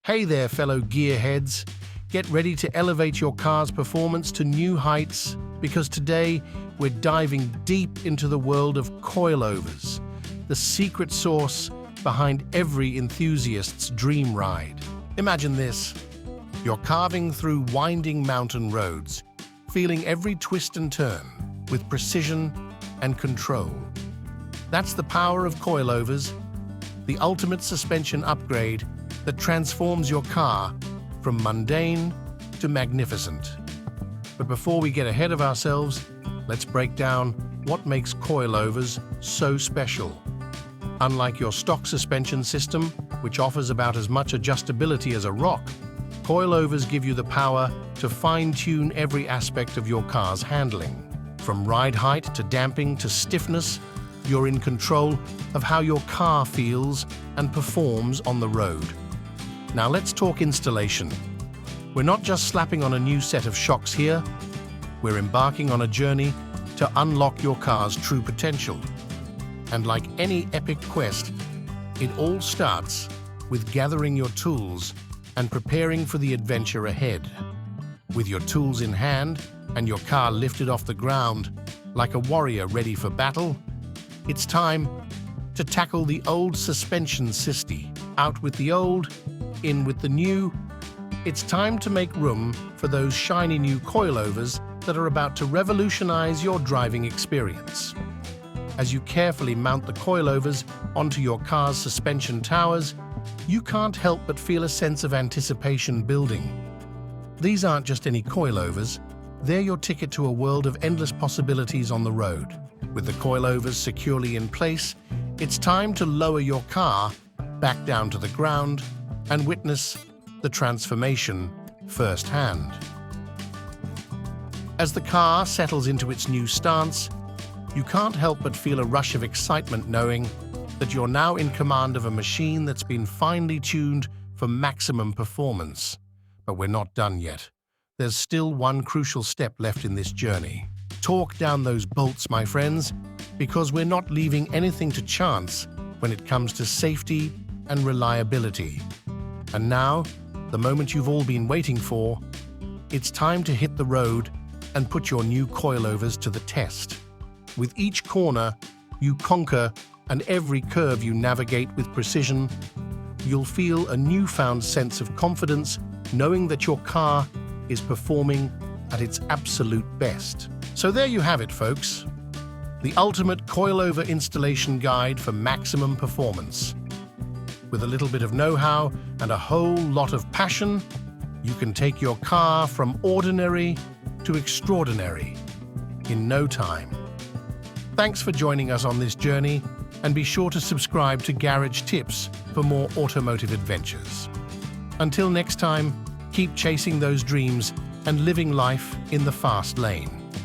Hey there, fellow gearheads. Get ready to elevate your car's performance to new heights because today we're diving deep into the world of coilovers, the secret sauce behind every enthusiast's dream ride. Imagine this. You're carving through winding mountain roads, feeling every twist and turn with precision and control. That's the power of coilovers, the ultimate suspension upgrade that transforms your car from mundane to magnificent. But before we get ahead of ourselves, let's break down what makes coilovers so special. Unlike your stock suspension system, which offers about as much adjustability as a rock, coilovers give you the power to fine-tune every aspect of your car's handling. From ride height to damping to stiffness, you're in control of how your car feels and performs on the road. Now let's talk installation. We're not just slapping on a new set of shocks here, we're embarking on a journey to unlock your car's true potential. And like any epic quest, it all starts with gathering your tools and preparing for the adventure ahead. With your tools in hand and your car lifted off the ground like a warrior ready for battle, it's time to tackle the old suspension system. Out with the old, in with the new. It's time to make room for those shiny new coilovers that are about to revolutionize your driving experience. As you carefully mount the coilovers onto your car's suspension towers, you can't help but feel a sense of anticipation building. These aren't just any coilovers, they're your ticket to a world of endless possibilities on the road. With the coilovers securely in place, it's time to lower your car back down to the ground and witness the transformation firsthand. As the car settles into its new stance, you can't help but feel a rush of excitement knowing that you're now in command of a machine that's been finely tuned for maximum performance. But we're not done yet. There's still one crucial step left in this journey. Torque down those bolts, my friends, because we're not leaving anything to chance when it comes to safety and reliability. And now, the moment you've all been waiting for, it's time to hit the road and put your new coilovers to the test. With each corner you conquer and every curve you navigate with precision, you'll feel a newfound sense of confidence knowing that your car is performing at its absolute best. So there you have it, folks. The ultimate coilover installation guide for maximum performance. With a little bit of know-how and a whole lot of passion, you can take your car from ordinary to extraordinary in no time. Thanks for joining us on this journey, and be sure to subscribe to Garage Tips for more automotive adventures. Until next time, keep chasing those dreams and living life in the fast lane.